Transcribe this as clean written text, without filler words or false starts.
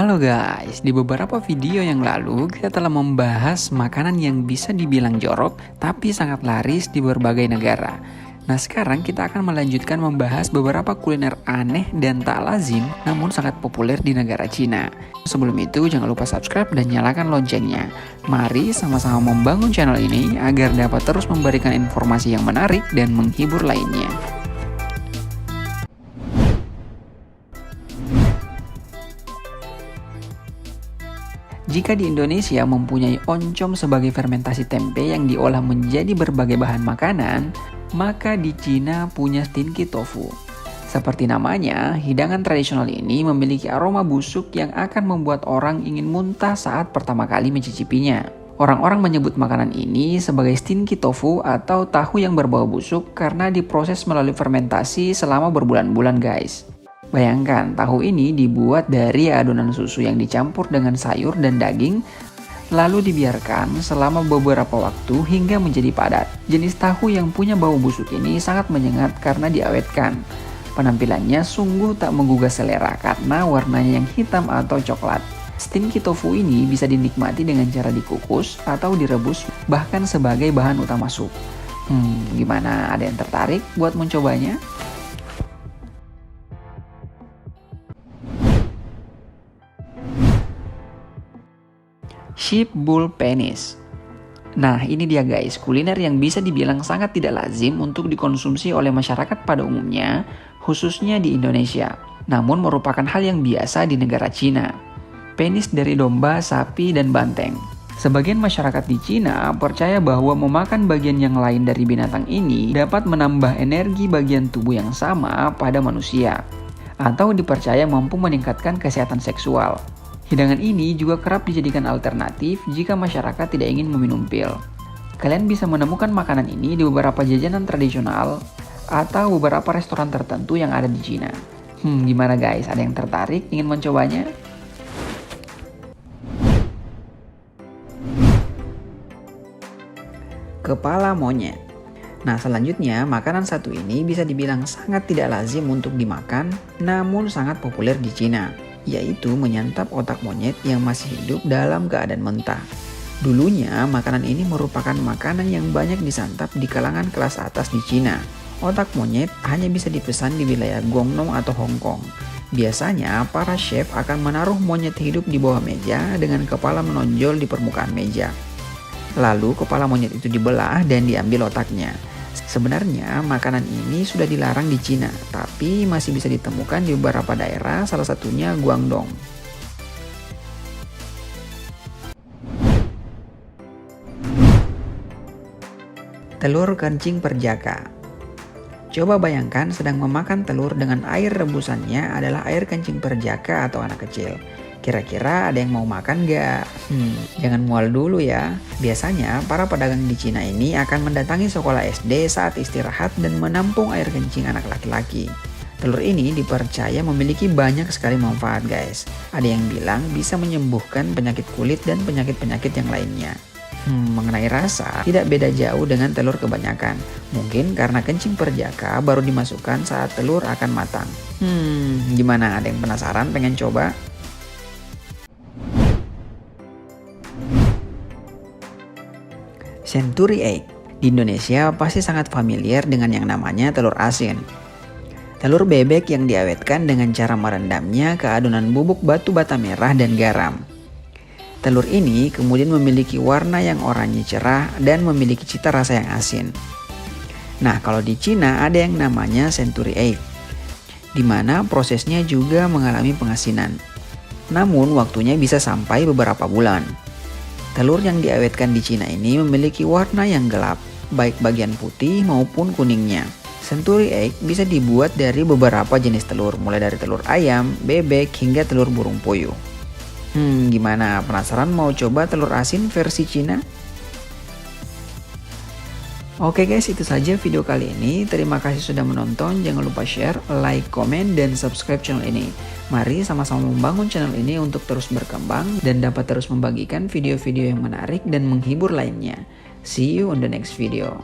Halo guys, di beberapa video yang lalu kita telah membahas makanan yang bisa dibilang jorok tapi sangat laris di berbagai negara. Nah sekarang kita akan melanjutkan membahas beberapa kuliner aneh dan tak lazim namun sangat populer di negara Cina. Sebelum itu jangan lupa subscribe dan nyalakan loncengnya. Mari sama-sama membangun channel ini agar dapat terus memberikan informasi yang menarik dan menghibur lainnya. Jika di Indonesia mempunyai oncom sebagai fermentasi tempe yang diolah menjadi berbagai bahan makanan, maka di Cina punya stinky tofu. Seperti namanya, hidangan tradisional ini memiliki aroma busuk yang akan membuat orang ingin muntah saat pertama kali mencicipinya. Orang-orang menyebut makanan ini sebagai stinky tofu atau tahu yang berbau busuk karena diproses melalui fermentasi selama berbulan-bulan guys. Bayangkan, tahu ini dibuat dari adonan susu yang dicampur dengan sayur dan daging, lalu dibiarkan selama beberapa waktu hingga menjadi padat. Jenis tahu yang punya bau busuk ini sangat menyengat karena diawetkan. Penampilannya sungguh tak menggugah selera karena warnanya yang hitam atau coklat. Stinky tofu ini bisa dinikmati dengan cara dikukus atau direbus bahkan sebagai bahan utama sup. Gimana? Ada yang tertarik buat mencobanya? Sheep bull penis. Nah ini dia guys, kuliner yang bisa dibilang sangat tidak lazim untuk dikonsumsi oleh masyarakat pada umumnya, khususnya di Indonesia. Namun merupakan hal yang biasa di negara Cina. Penis dari domba, sapi, dan banteng. Sebagian masyarakat di Cina percaya bahwa memakan bagian yang lain dari binatang ini dapat menambah energi bagian tubuh yang sama pada manusia. Atau dipercaya mampu meningkatkan kesehatan seksual. Hidangan ini juga kerap dijadikan alternatif jika masyarakat tidak ingin meminum pil. Kalian bisa menemukan makanan ini di beberapa jajanan tradisional atau beberapa restoran tertentu yang ada di Cina. Gimana guys? Ada yang tertarik ingin mencobanya? Kepala monyet. Nah selanjutnya, makanan satu ini bisa dibilang sangat tidak lazim untuk dimakan, namun sangat populer di Cina, yaitu menyantap otak monyet yang masih hidup dalam keadaan mentah. Dulunya, makanan ini merupakan makanan yang banyak disantap di kalangan kelas atas di Cina. Otak monyet hanya bisa dipesan di wilayah Guangdong atau Hong Kong. Biasanya, para chef akan menaruh monyet hidup di bawah meja dengan kepala menonjol di permukaan meja. Lalu, kepala monyet itu dibelah dan diambil otaknya. Sebenarnya makanan ini sudah dilarang di Cina, tapi masih bisa ditemukan di beberapa daerah, salah satunya Guangdong. Telur kencing perjaka. Coba bayangkan sedang memakan telur dengan air rebusannya adalah air kencing perjaka atau anak kecil. Kira-kira ada yang mau makan gak? Jangan mual dulu ya. Biasanya para pedagang di Cina ini akan mendatangi sekolah SD saat istirahat dan menampung air kencing anak laki-laki. Telur ini dipercaya memiliki banyak sekali manfaat guys. Ada yang bilang bisa menyembuhkan penyakit kulit dan penyakit-penyakit yang lainnya. Mengenai rasa, tidak beda jauh dengan telur kebanyakan. Mungkin karena kencing perjaka baru dimasukkan saat telur akan matang. Gimana? Ada yang penasaran pengen coba? Century egg. Di Indonesia pasti sangat familiar dengan yang namanya telur asin. Telur bebek yang diawetkan dengan cara merendamnya ke adonan bubuk batu bata merah dan garam. Telur ini kemudian memiliki warna yang oranye cerah dan memiliki cita rasa yang asin. Nah, kalau di Cina ada yang namanya century egg, di mana prosesnya juga mengalami pengasinan. Namun waktunya bisa sampai beberapa bulan. Telur yang diawetkan di Cina ini memiliki warna yang gelap, baik bagian putih maupun kuningnya. Century egg bisa dibuat dari beberapa jenis telur, mulai dari telur ayam, bebek, hingga telur burung puyuh. Gimana? Penasaran mau coba telur asin versi Cina? Oke guys, itu saja video kali ini. Terima kasih sudah menonton. Jangan lupa share, like, komen, dan subscribe channel ini. Mari sama-sama membangun channel ini untuk terus berkembang dan dapat terus membagikan video-video yang menarik dan menghibur lainnya. See you on the next video.